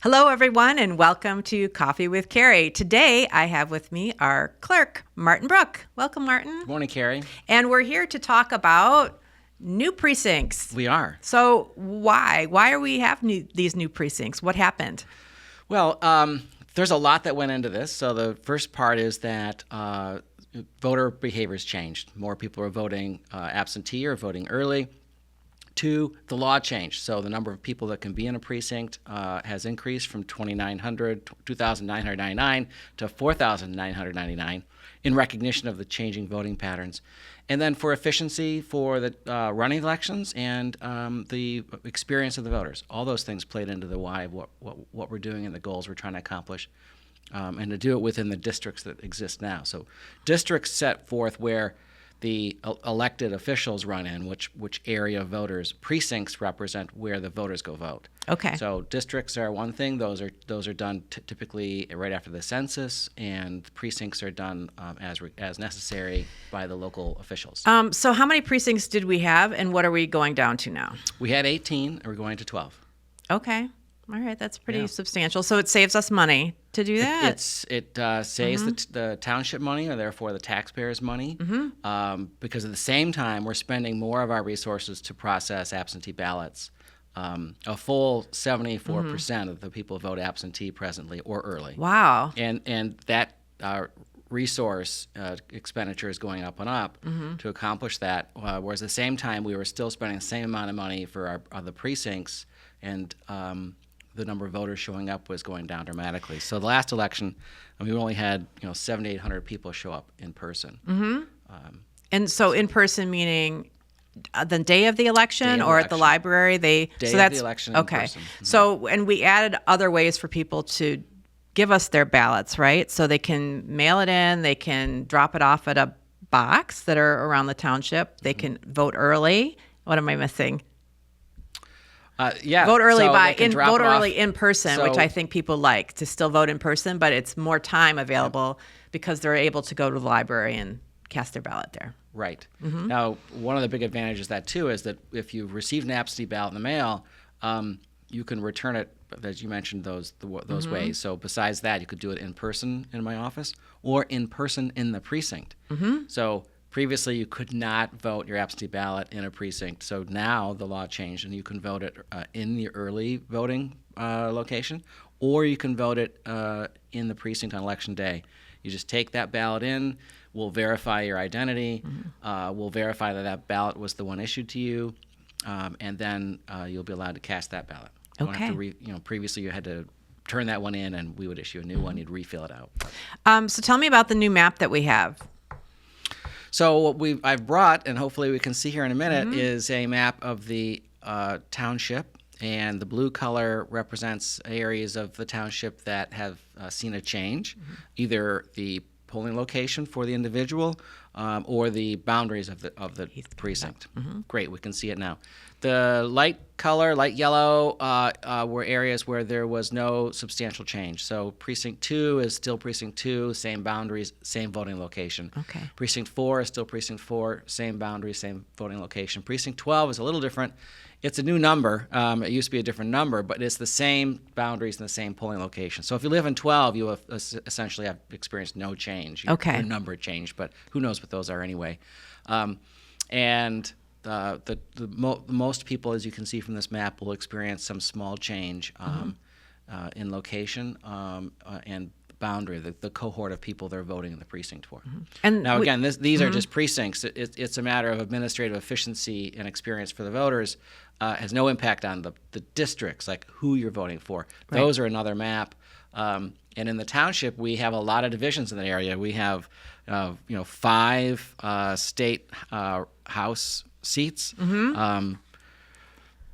Hello, everyone, and welcome to Coffee with Carrie. Today, I have with me our clerk, Martin Brook. Welcome, Martin. Good morning, Carrie. And we're here to talk about new precincts. We are. So why? Why are we having these new precincts? What happened? Well, there's a lot that went into this. So the first part is that voter behaviors changed. More people are voting absentee or voting early. 2, the law changed. So the number of people that can be in a precinct has increased from 2,999 to 4,999 in recognition of the changing voting patterns. And then for efficiency for the running elections and the experience of the voters. All those things played into the why of what we're doing and the goals we're trying to accomplish, and to do it within the districts that exist now. So districts set forth where the elected officials run in, which area of voters. Precincts represent where the voters go vote. Okay. So districts are one thing; those are done typically right after the census, and precincts are done as necessary by the local officials. So how many precincts did we have, and what are we going down to now? We had 18, and we're going to 12. Okay. All right, that's pretty substantial. So it saves us money to do that. It saves the township money, or therefore the taxpayers' money, because at the same time we're spending more of our resources to process absentee ballots. A full 74% of the people vote absentee presently or early. Wow. And that resource expenditure is going up and up to accomplish that. Whereas at the same time we were still spending the same amount of money for the precincts, and the number of voters showing up was going down dramatically. So the last election, we only had 7,800 people show up in person. And so in person meaning the day of the election or at the library? Day of the election in person. So, and we added other ways for people to give us their ballots, right? So they can mail it in, they can drop it off at a box that are around the township, they can vote early. What am I missing? Vote early vote early in person, which I think people like to still vote in person, but it's more time available because they're able to go to the library and cast their ballot there. Right. Now, one of the big advantages of that too is that if you've received an absentee ballot in the mail, you can return it, as you mentioned, those ways. So besides that, you could do it in person in my office or in person in the precinct. So previously, you could not vote your absentee ballot in a precinct. So now the law changed, and you can vote it in the early voting location, or you can vote it in the precinct on election day. You just take that ballot in. We'll verify your identity. We'll verify that ballot was the one issued to you, and then you'll be allowed to cast that ballot. You don't have to previously you had to turn that one in, and we would issue a new one. You'd refill it out. So tell me about the new map that we have. So what I've brought, and hopefully we can see here in a minute, is a map of the township, and the blue color represents areas of the township that have seen a change, either the polling location for the individual or the boundaries of the precinct. Great, we can see it now. The light color, light yellow, were areas where there was no substantial change. So Precinct 2 is still Precinct 2, same boundaries, same voting location. Okay. Precinct 4 is still Precinct 4, same boundaries, same voting location. Precinct 12 is a little different. It's a new number. It used to be a different number, but it's the same boundaries and the same polling location. So if you live in 12, you have essentially have experienced no change. Your number changed, but who knows what those are anyway. And most people, as you can see from this map, will experience some small change in location and boundary, the cohort of people they're voting in the precinct for. And now, again, these are just precincts. It's a matter of administrative efficiency and experience for the voters. Has no impact on the districts, like who you're voting for. Right. Those are another map. And in the township, we have a lot of divisions in that area. We have 5 state house seats,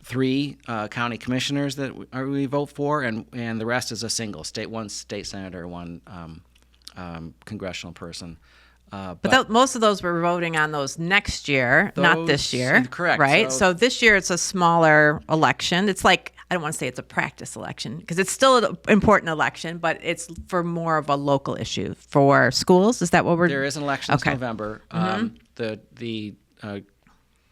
3 county commissioners that we vote for, and the rest is a single one state senator, 1 congressional person. But most of those were voting on those next year, not this year. Correct. Right? So this year it's a smaller election. It's like, I don't want to say it's a practice election because it's still an important election, but it's for more of a local issue for schools. Is that what we're... There is an election in November. The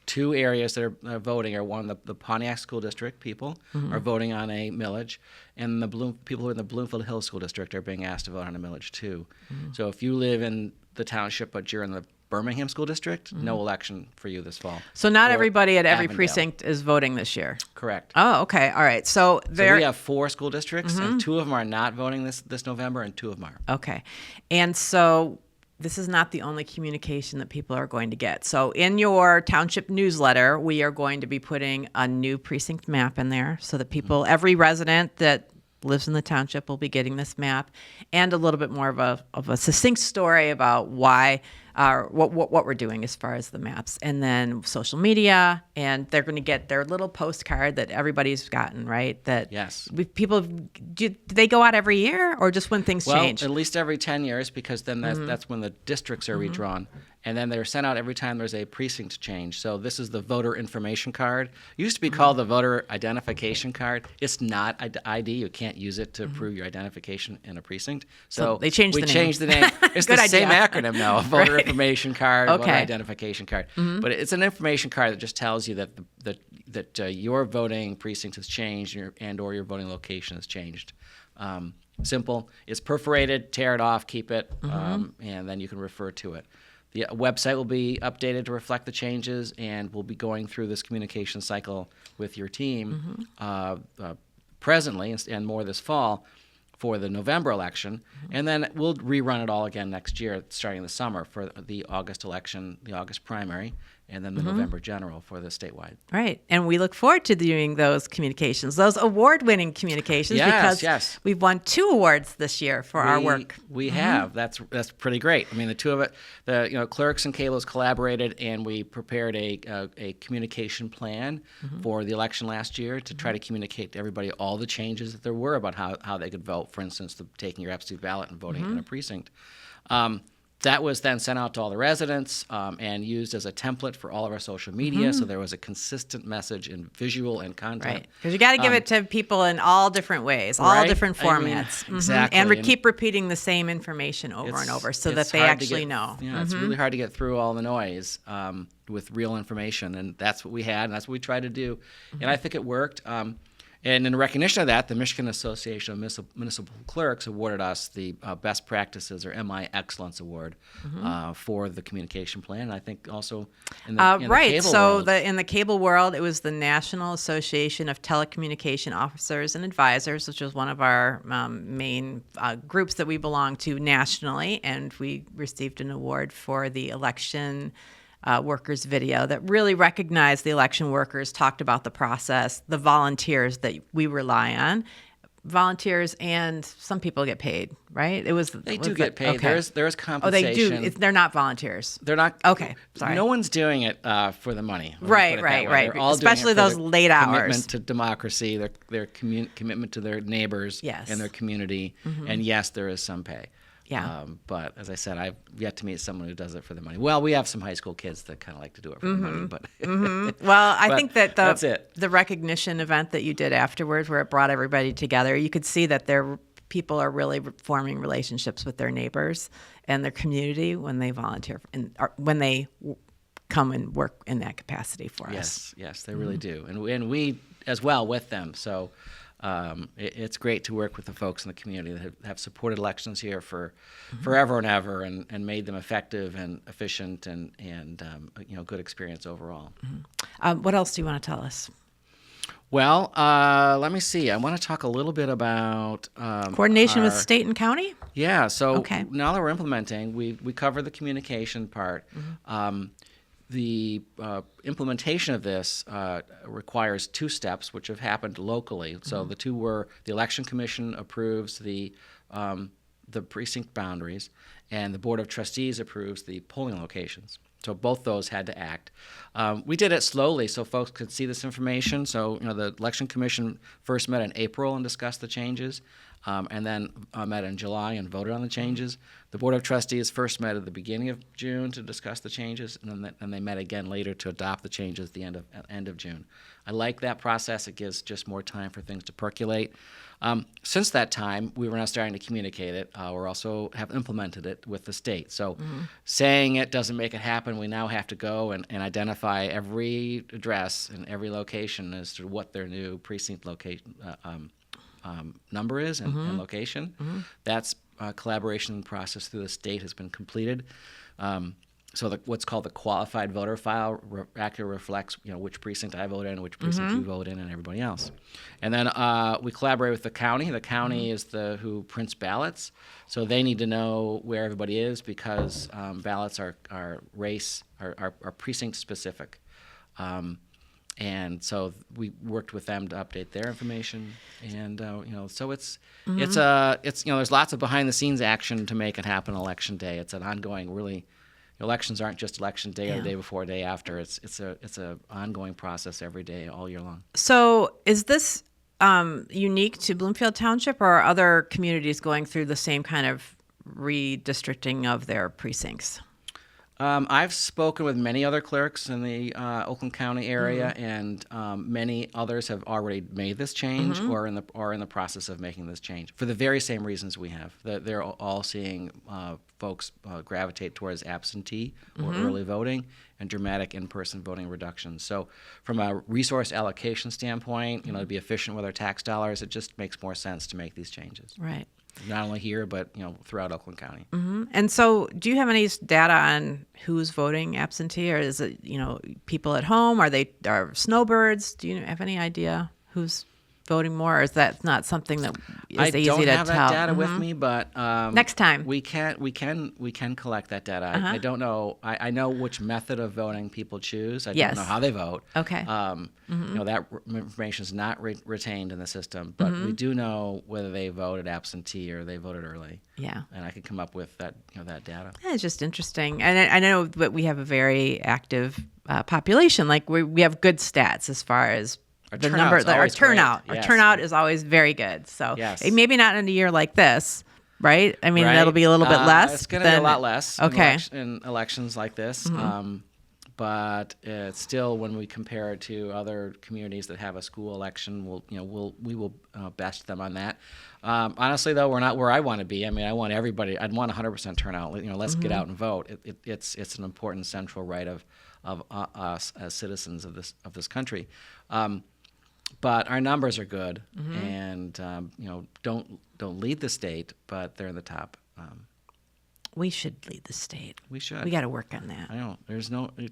two areas that are voting are one, the Pontiac School District people are voting on a millage, and the people who are in the Bloomfield Hills School District are being asked to vote on a millage too. So if you live in the township but you're in the Birmingham School District, no election for you this fall. So not Or everybody at every Avondale. precinct is voting this year. Correct. Oh, okay. All right. So So we have 4 school districts, and 2 of them are not voting this November, and 2 of them are. Okay. And so this is not the only communication that people are going to get. So in your township newsletter, we are going to be putting a new precinct map in there so that people, every resident that lives in the township will be getting this map, and a little bit more of a succinct story about why what we're doing as far as the maps, and then social media, and they're going to get their little postcard that everybody's gotten, right? That Yes. people do they go out every year or just when things Well, change? at least every 10 years, because then that's when the districts are redrawn. And then they're sent out every time there's a precinct change. So this is the voter information card. It used to be called the voter identification card. It's not ID. You can't use it to prove your identification in a precinct. So they changed we the name. changed the name. It's Good the same idea. acronym now, voter Right. information card, voter Okay. identification card. But it's an information card that just tells you that your voting precinct has changed or your voting location has changed. Simple. It's perforated. Tear it off. Keep it, and then you can refer to it. The website will be updated to reflect the changes, and we'll be going through this communication cycle with your team presently and more this fall for the November election. And then we'll rerun it all again next year, starting in the summer for the August election, the August primary, and then the November general for the statewide. Right. And we look forward to doing those communications, those award-winning communications, Yes, because yes. we've won 2 awards this year for our work. We have. That's pretty great. I mean, the two of it, clerks and cables collaborated, and we prepared a communication plan for the election last year to try to communicate to everybody all the changes that there were about how they could vote. For instance, taking your absentee ballot and voting in a precinct. That was then sent out to all the residents and used as a template for all of our social media. So there was a consistent message in visual and content. Right. Because you got to give it to people in all different ways, all Right? different I mean, formats. exactly. And And keep repeating the same information over and over so that it's they hard to actually get- know. Yeah, it's really hard to get through all the noise with real information, and that's what we had, and that's what we tried to do, and I think it worked. And in recognition of that, the Michigan Association of Municipal Clerks awarded us the Best Practices, or MI Excellence Award, for the communication plan. And I think also in the Right. cable So world. in the cable world, it was the National Association of Telecommunication Officers and Advisors, which was one of our main groups that we belong to nationally. And we received an award for the election workers video that really recognized the election workers, talked about the process, the volunteers that we rely on. Volunteers, and some people get paid, right? They do get paid. Okay. There's Oh, compensation. they do. They're not volunteers. They're not. Okay, sorry. No one's doing it for the money. Let me Right, put it right, that way. right. They're all Especially doing it for those their late hours. Commitment to democracy, their commitment to their neighbors Yes. and their community. And yes, there is some pay. Yeah. But as I said, I've yet to meet someone who does it for the money. Well, we have some high school kids that kind of like to do it for the money, but Well, I But think that that's it. the recognition event that you did afterwards, where it brought everybody together, you could see that people are really forming relationships with their neighbors and their community when they volunteer or when they come and work in that capacity for us. yes, they really do, and we as well with them. So it's great to work with the folks in the community that have supported elections here for forever and ever, and made them effective and efficient and good experience overall. What else do you want to tell us? Well, let me see. I want to talk a little bit about Coordination with our- state and county? Yeah. So Okay. now that we're implementing, we cover the communication part. The implementation of this requires 2 steps, which have happened locally. So the 2 were the Election Commission approves the precinct boundaries, and the Board of Trustees approves the polling locations. So both those had to act. We did it slowly so folks could see this information. So the Election Commission first met in April and discussed the changes. and then met in July and voted on the changes. The Board of Trustees first met at the beginning of June to discuss the changes, and then they met again later to adopt the changes at the end of June. I like that process. It gives just more time for things to percolate. Since that time, we were now starting to communicate it. We're also have implemented it with the state. So saying it doesn't make it happen. We now have to go and identify every address and every location as to what their new precinct location number is and location. That's collaboration process through the state has been completed. So what's called the qualified voter file accurately reflects, which precinct I vote in, which precinct you vote in, and everybody else. And then we collaborate with the county. The county is who prints ballots, so they need to know where everybody is because ballots are precinct specific. And so we worked with them to update their information, and so it's there's lots of behind the scenes action to make it happen election day. It's an ongoing, really. Elections aren't just election day or the day before, day after. It's a ongoing process every day, all year long. So is this unique to Bloomfield Township, or are other communities going through the same kind of redistricting of their precincts? I've spoken with many other clerks in the Oakland County area, and many others have already made this change or in the process of making this change for the very same reasons we have. They're all seeing folks gravitate towards absentee or early voting and dramatic in-person voting reductions. So from a resource allocation standpoint, to be efficient with our tax dollars, it just makes more sense to make these changes. Right. Not only here, but throughout Oakland County. And so, do you have any data on who's voting absentee, or is it people at home? Are snowbirds? Do you have any idea who's voting more, or is that not something that is easy to tell? I don't have that data with me, but next time we can collect that data. I don't know. I know which method of voting people choose. I don't know how they vote. Okay. That information is not retained in the system, but we do know whether they voted absentee or they voted early. Yeah. And I can come up with that that data. It's just interesting, and I know that we have a very active population. Like we have good stats as far as our turnout is always very good. So maybe not in a year like this, right? I mean, that'll be a little bit less. It's going to be a lot less in elections like this. But it's still, when we compare it to other communities that have a school election, we will best them on that. Honestly, though, we're not where I want to be. I mean, I want everybody. I'd want 100% turnout. Let's get out and vote. It's an important central right of us as citizens of this country. But our numbers are good, and don't lead the state, but they're in the top. We should lead the state. We should. We got to work on that. I don't.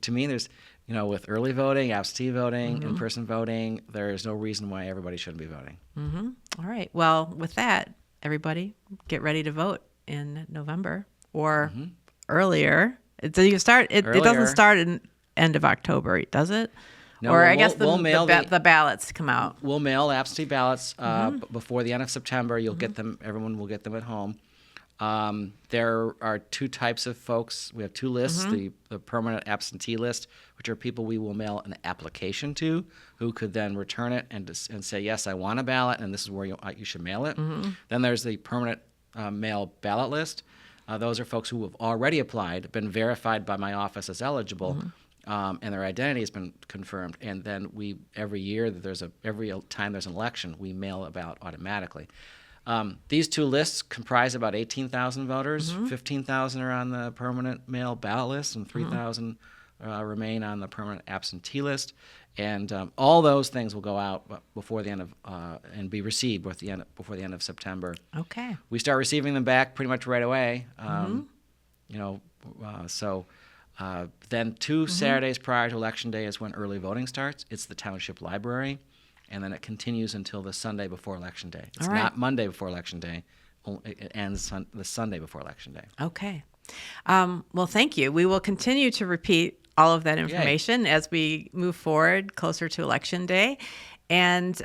To me, there's with early voting, absentee voting, in-person voting, there is no reason why everybody shouldn't be voting. All right. Well, with that, everybody, get ready to vote in November or earlier. It doesn't start in end of October, does it? No, or I guess the ballots come out. We'll mail absentee ballots before the end of September. You'll get them. Everyone will get them at home. There are two types of folks. We have two lists: the permanent absentee list, which are people we will mail an application to, who could then return it and say, yes, I want a ballot, and this is where you should mail it. Then there's the permanent mail ballot list. Those are folks who have already applied, been verified by my office as eligible. And their identity has been confirmed, and then every year that every time there's an election, we mail a ballot automatically. These two lists comprise about 18,000 voters. 15,000 are on the permanent mail ballot list, and 3,000 remain on the permanent absentee list. And all those things will go out before the end of and be received before the end of September. Okay. We start receiving them back pretty much right away. Then two Saturdays prior to Election Day is when early voting starts. It's the Township Library, and then it continues until the Sunday before Election Day. It's not Monday before Election Day. It ends the Sunday before Election Day. Okay. Well, thank you. We will continue to repeat all of that information as we move forward closer to Election Day. And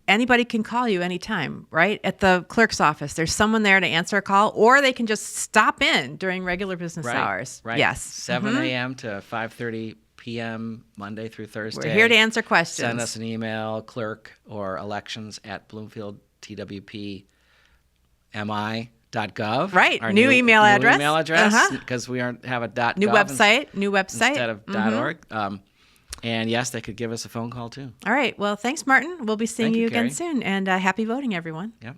anybody can call you anytime, right? At the clerk's office. There's someone there to answer a call, or they can just stop in during regular business hours. Right. Yes. 7 a.m. to 5:30 p.m. Monday through Thursday. We're here to answer questions. Send us an email, clerk or elections@bloomfield.org. twp.mi.gov. Right. Our New email address. New email address, Uh-huh. because we have a .gov New website. instead of .org. And yes, they could give us a phone call too. All right. Well, thanks, Martin. We'll be seeing Thank you, you again Carrie. soon. And happy voting, everyone. Yep.